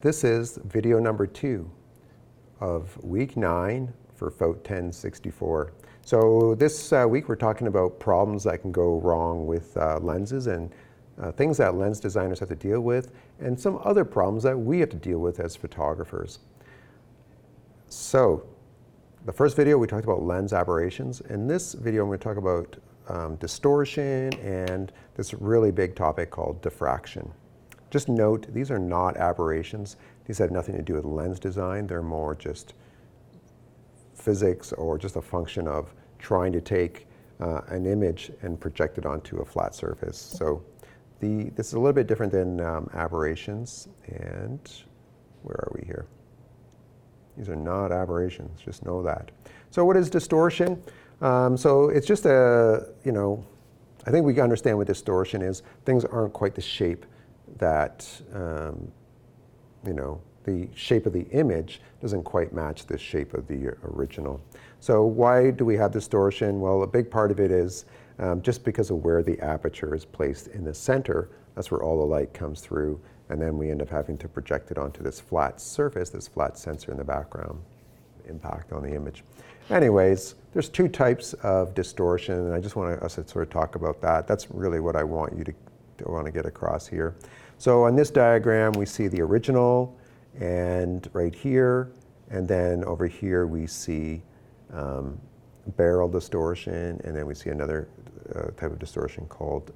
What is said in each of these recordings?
This is video number 2 of week 9 for FOAT 1064. So this week we're talking about problems that can go wrong with lenses and things that lens designers have to deal with, and some other problems that we have to deal with as photographers. So the first video we talked about lens aberrations. In this video I'm going to talk about distortion and this really big topic called diffraction. Just note, these are not aberrations. These have nothing to do with lens design. They're more just physics or just a function of trying to take an image and project it onto a flat surface. So this is a little bit different than aberrations. And where are we here? These are not aberrations, just know that. So what is distortion? So it's just I think we can understand what distortion is. Things aren't quite the shape that, the shape of the image doesn't quite match the shape of the original. So why do we have distortion? Well, a big part of it is just because of where the aperture is placed in the center. That's where all the light comes through, and then we end up having to project it onto this flat surface, this flat sensor in the background, impact on the image. Anyways, there's two types of distortion, and I just want us to sort of talk about that. That's really what I want you to get across here. So on this diagram we see the original, and right here, and then over here we see barrel distortion, and then we see another type of distortion called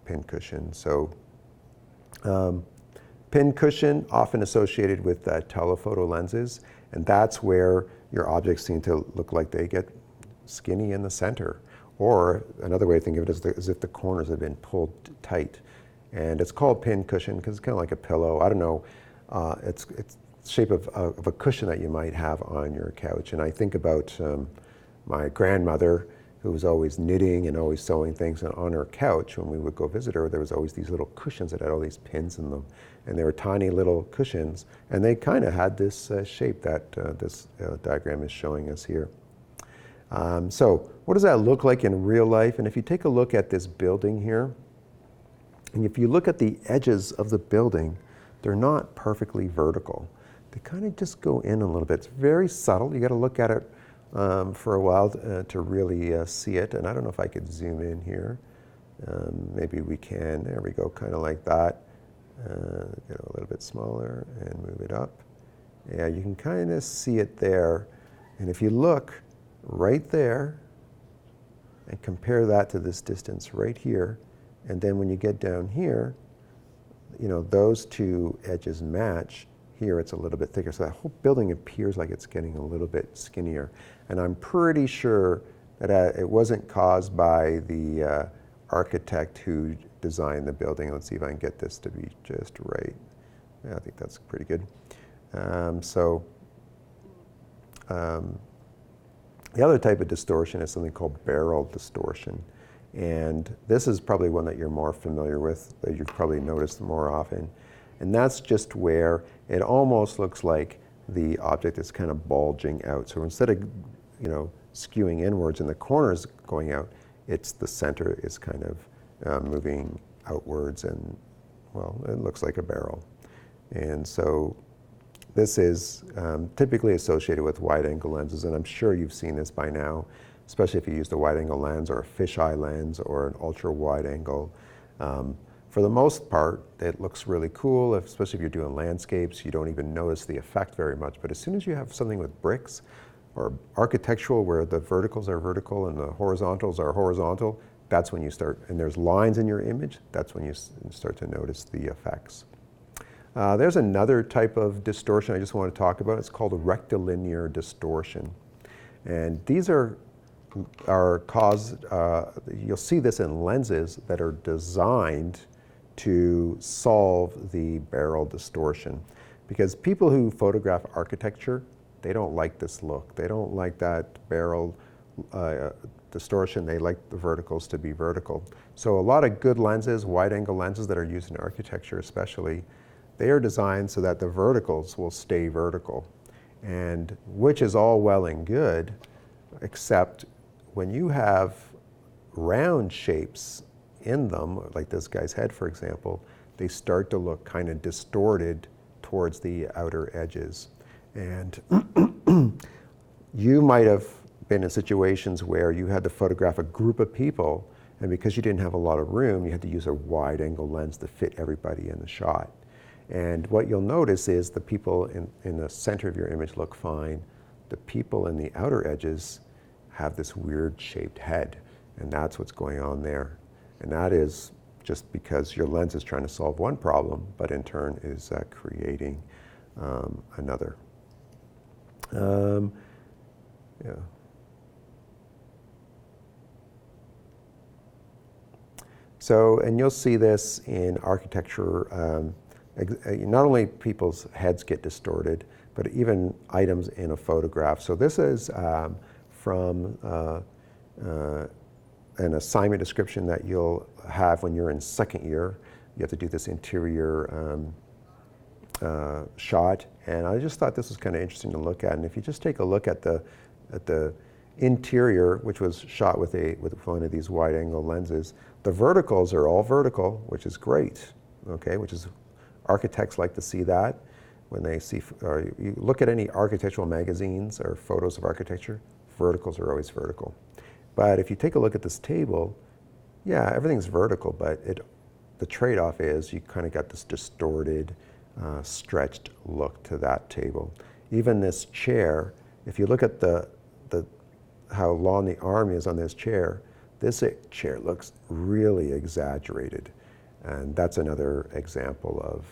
pin cushion. So pin cushion, often associated with telephoto lenses, and that's where your objects seem to look like they get skinny in the center. Or another way to think of it is as if the corners have been pulled tight. And it's called pin cushion because it's kind of like a pillow. I don't know, it's the shape of a cushion that you might have on your couch. And I think about my grandmother, who was always knitting and always sewing things. And on her couch, when we would go visit her, there was always these little cushions that had all these pins in them. And they were tiny little cushions. And they kind of had this shape that this diagram is showing us here. So what does that look like in real life? And if you take a look at this building here, and if you look at the edges of the building, they're not perfectly vertical. They kind of just go in a little bit. It's very subtle. You got to look at it for a while to really see it. And I don't know if I could zoom in here. Maybe we can. There we go, kind of like that. Get it a little bit smaller and move it up. Yeah, you can kind of see it there. And if you look right there and compare that to this distance right here, and then when you get down here, those two edges match. Here it's a little bit thicker, so that whole building appears like it's getting a little bit skinnier. And I'm pretty sure that it wasn't caused by the architect who designed the building. Let's see if I can get this to be just right. Yeah, I think that's pretty good. The other type of distortion is something called barrel distortion. And this is probably one that you're more familiar with, that you've probably noticed more often. And that's just where it almost looks like the object is kind of bulging out. So instead of skewing inwards and the corners going out, it's the center is kind of moving outwards, and well, it looks like a barrel. And so this is typically associated with wide-angle lenses, and I'm sure you've seen this by now, especially if you use a wide-angle lens or a fisheye lens or an ultra-wide-angle. For the most part, it looks really cool, especially if you're doing landscapes. You don't even notice the effect very much, but as soon as you have something with bricks or architectural where the verticals are vertical and the horizontals are horizontal, that's when you start, and there's lines in your image, that's when you start to notice the effects. There's another type of distortion I just want to talk about. It's called rectilinear distortion. And these are caused, you'll see this in lenses that are designed to solve the barrel distortion. Because people who photograph architecture, they don't like this look. They don't like that barrel distortion. They like the verticals to be vertical. So a lot of good lenses, wide-angle lenses that are used in architecture especially, they are designed so that the verticals will stay vertical, and which is all well and good, except when you have round shapes in them, like this guy's head, for example, they start to look kind of distorted towards the outer edges. And you might have been in situations where you had to photograph a group of people, and because you didn't have a lot of room, you had to use a wide angle lens to fit everybody in the shot. And what you'll notice is the people in the center of your image look fine. The people in the outer edges have this weird shaped head, and that's what's going on there. And that is just because your lens is trying to solve one problem, but in turn is creating another. Yeah. So, and you'll see this in architecture. Not only people's heads get distorted, but even items in a photograph. So this is from an assignment description that you'll have when you're in second year. You have to do this interior shot, and I just thought this was kind of interesting to look at. And if you just take a look at the interior, which was shot with one of these wide-angle lenses, the verticals are all vertical, which is great. Okay, which is architects like to see that when they see. Or you look at any architectural magazines or photos of architecture, verticals are always vertical. But if you take a look at this table, yeah, everything's vertical, but the trade-off is you kind of got this distorted, stretched look to that table. Even this chair, if you look at how long the arm is on this chair looks really exaggerated. And that's another example of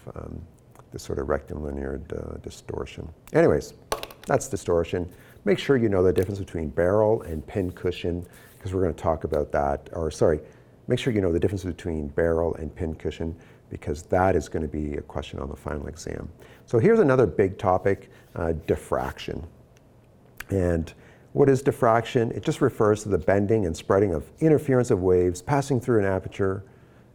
this sort of rectilinear distortion. Anyways, that's distortion. Make sure you know the difference between barrel and pin cushion, because we're going to talk about that. Or sorry, make sure you know the difference between barrel and pin cushion, because that is going to be a question on the final exam. So here's another big topic, diffraction. And what is diffraction? It just refers to the bending and spreading of interference of waves passing through an aperture.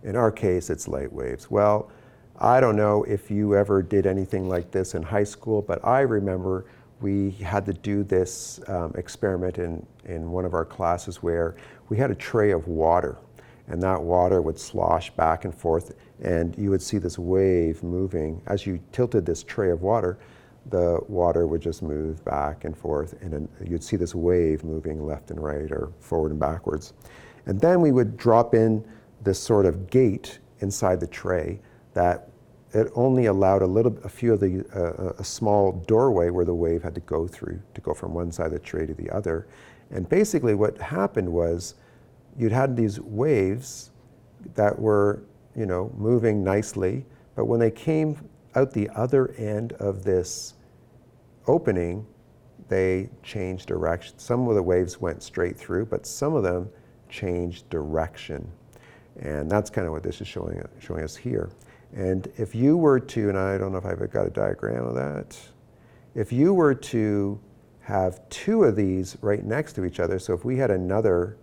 In our case, it's light waves. Well, I don't know if you ever did anything like this in high school, but I remember we had to do this experiment in one of our classes where we had a tray of water, and that water would slosh back and forth, and you would see this wave moving. As you tilted this tray of water, the water would just move back and forth, and then you'd see this wave moving left and right or forward and backwards. And then we would drop in this sort of gate inside the tray that it only allowed a small doorway where the wave had to go through to go from one side of the tray to the other. And basically what happened was you'd had these waves that were, moving nicely, but when they came out the other end of this opening, they changed direction. Some of the waves went straight through, but some of them changed direction. And that's kind of what this is showing us here. And if you were to, and I don't know if I've got a diagram of that, if you were to have two of these right next to each other, so if we had another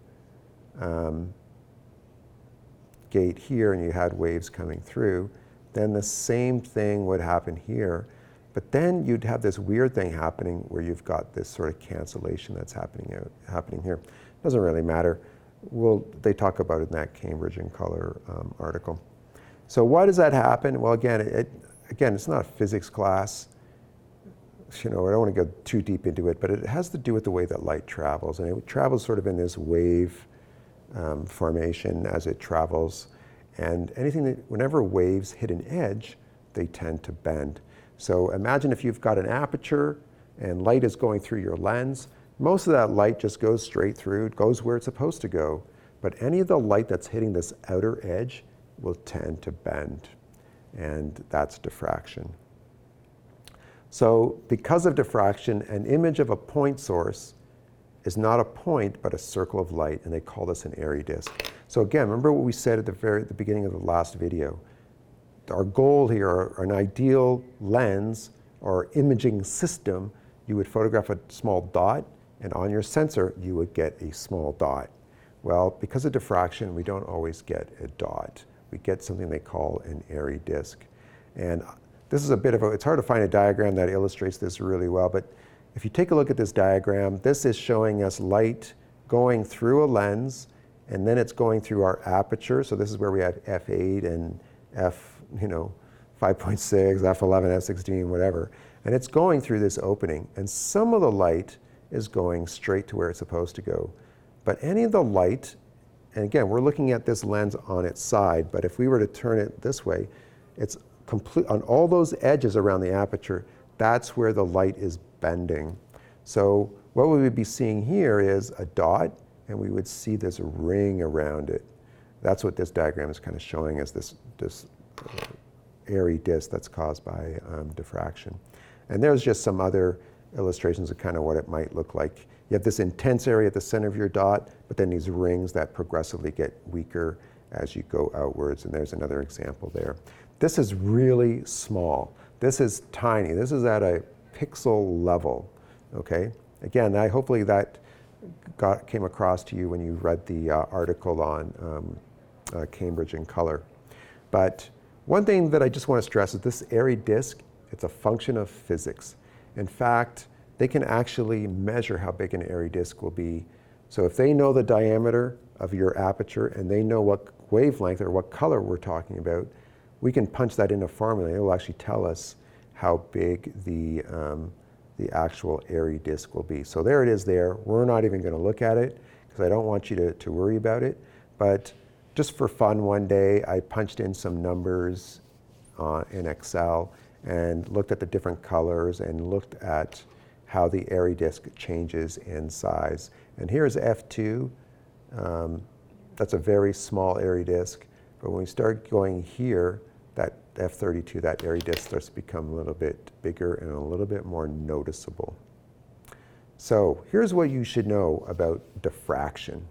gate here and you had waves coming through, then the same thing would happen here. But then you'd have this weird thing happening where you've got this sort of cancellation that's happening here. Doesn't really matter. They talk about it in that Cambridge in Color article. So why does that happen? Well, again, it's not a physics class. I don't want to go too deep into it, but it has to do with the way that light travels. And it travels sort of in this wave formation as it travels. And whenever waves hit an edge, they tend to bend. So imagine if you've got an aperture and light is going through your lens. Most of that light just goes straight through, it goes where it's supposed to go. But any of the light that's hitting this outer edge will tend to bend. And that's diffraction. So because of diffraction, an image of a point source is not a point, but a circle of light, and they call this an airy disk. So again, remember what we said at the beginning of the last video. Our goal here, or an ideal lens or imaging system, you would photograph a small dot, and on your sensor, you would get a small dot. Well, because of diffraction, we don't always get a dot. We get something they call an airy disk. And this is it's hard to find a diagram that illustrates this really well, but if you take a look at this diagram, this is showing us light going through a lens, and then it's going through our aperture. So this is where we have f8 and f 5.6, f11, f16, whatever. And it's going through this opening. And some of the light is going straight to where it's supposed to go. But any of the light, and again, we're looking at this lens on its side, but if we were to turn it this way, it's complete on all those edges around the aperture, that's where the light is bending. So what we would be seeing here is a dot, and we would see this ring around it. That's what this diagram is kind of showing as this airy disk that's caused by diffraction. And there's just some other illustrations of kind of what it might look like. You have this intense area at the center of your dot, but then these rings that progressively get weaker as you go outwards, and there's another example there. This is really small. This is tiny. This is at a pixel level, okay? Again, hopefully that came across to you when you read the article on Cambridge in color. But one thing that I just want to stress is this airy disk, it's a function of physics. In fact, they can actually measure how big an airy disk will be. So if they know the diameter of your aperture and they know what wavelength or what color we're talking about, we can punch that in a formula. It will actually tell us how big the actual airy disk will be. So there it is there. We're not even going to look at it because I don't want you to worry about it. But just for fun one day, I punched in some numbers in Excel and looked at the different colors and looked at how the airy disk changes in size. And here's F2. That's a very small airy disk. But when we start going here, that F32, that airy disk starts to become a little bit bigger and a little bit more noticeable. So here's what you should know about diffraction.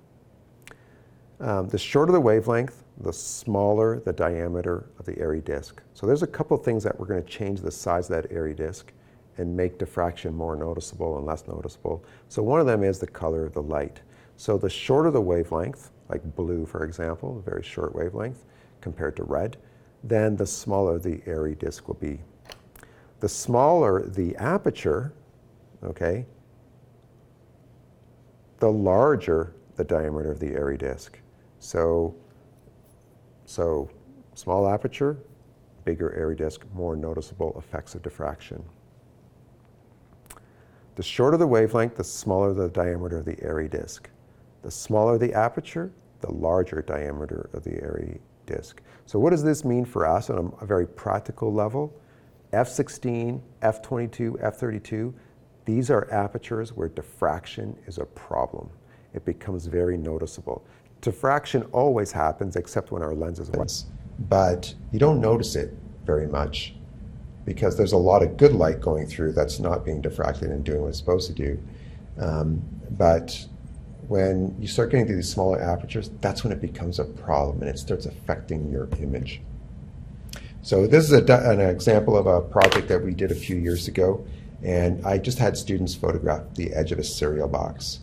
The shorter the wavelength, the smaller the diameter of the airy disk. So there's a couple things that we're going to change the size of that airy disk and make diffraction more noticeable and less noticeable. So one of them is the color of the light. So the shorter the wavelength, like blue for example, a very short wavelength compared to red, then the smaller the airy disk will be. The smaller the aperture, okay, the larger the diameter of the airy disk. So small aperture, bigger airy disk, more noticeable effects of diffraction. The shorter the wavelength, the smaller the diameter of the airy disk. The smaller the aperture, the larger diameter of the airy disk. So what does this mean for us on a very practical level? F16, F22, F32, these are apertures where diffraction is a problem. It becomes very noticeable. Diffraction always happens except when our lens is wet. But you don't notice it very much because there's a lot of good light going through that's not being diffracted and doing what it's supposed to do. But when you start getting to these smaller apertures, that's when it becomes a problem and it starts affecting your image. So this is an example of a project that we did a few years ago, and I just had students photograph the edge of a cereal box.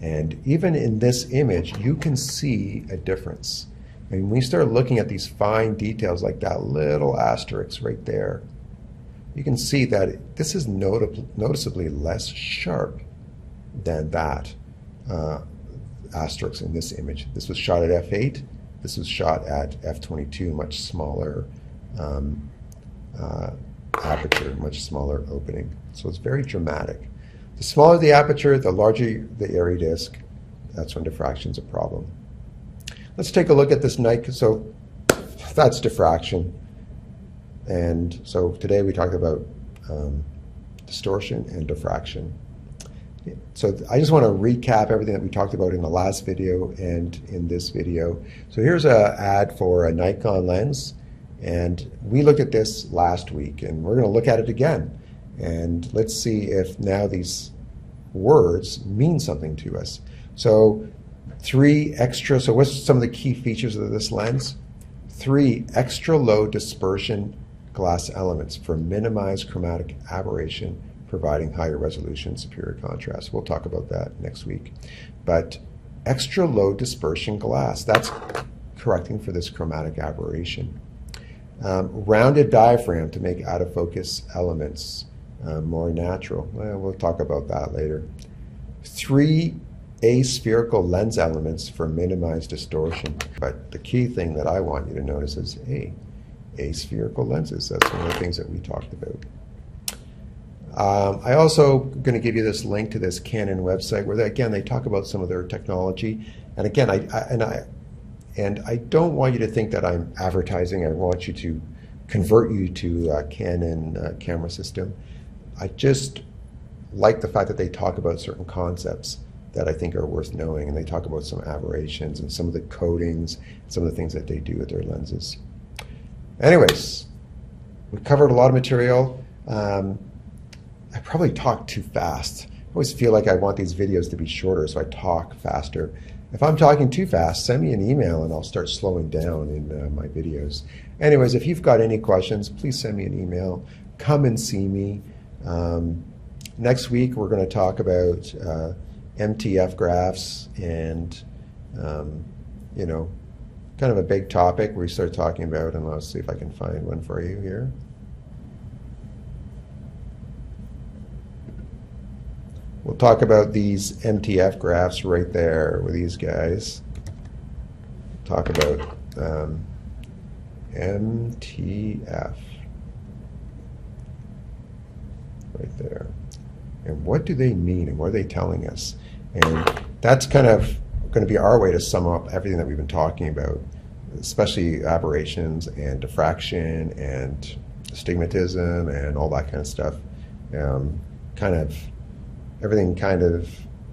And even in this image, you can see a difference. And when we start looking at these fine details like that little asterisk right there, you can see that this is noticeably less sharp than that asterisk in this image. This was shot at f8. This was shot at f22, much smaller aperture, much smaller opening. So it's very dramatic. The smaller the aperture, the larger the airy disk. That's when diffraction is a problem. Let's take a look at this night. So that's diffraction. And so today we talked about distortion and diffraction. So I just want to recap everything that we talked about in the last video and in this video. So here's an ad for a Nikon lens. And we looked at this last week, and we're going to look at it again. And let's see if now these words mean something to us. So so what's some of the key features of this lens? 3 extra low dispersion glass elements for minimized chromatic aberration, providing higher resolution, superior contrast. We'll talk about that next week. But extra low dispersion glass, that's correcting for this chromatic aberration. Rounded diaphragm to make out of focus elements more natural. Well, we'll talk about that later. 3 aspherical lens elements for minimized distortion. But the key thing that I want you to notice is, hey, aspherical lenses. That's one of the things that we talked about. I also going to give you this link to this Canon website where again they talk about some of their technology. And again, I don't want you to think that I'm advertising. I want you to convert you to a Canon camera system. I just like the fact that they talk about certain concepts that I think are worth knowing, and they talk about some aberrations and some of the coatings, some of the things that they do with their lenses. Anyways, we covered a lot of material. I probably talk too fast. I always feel like I want these videos to be shorter, so I talk faster. If I'm talking too fast, send me an email and I'll start slowing down in my videos. Anyways, if you've got any questions, please send me an email. Come and see me. Next week, we're going to talk about MTF graphs and, you know, kind of a big topic we start talking about, and let's see if I can find one for you here. We'll talk about these MTF graphs right there with these guys. Talk about MTF right there. And what do they mean and what are they telling us? And that's kind of going to be our way to sum up everything that we've been talking about, especially aberrations and diffraction and astigmatism and all that kind of stuff.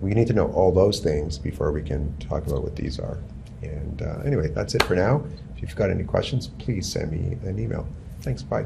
We need to know all those things before we can talk about what these are. And anyway, that's it for now. If you've got any questions, please send me an email. Thanks, bye.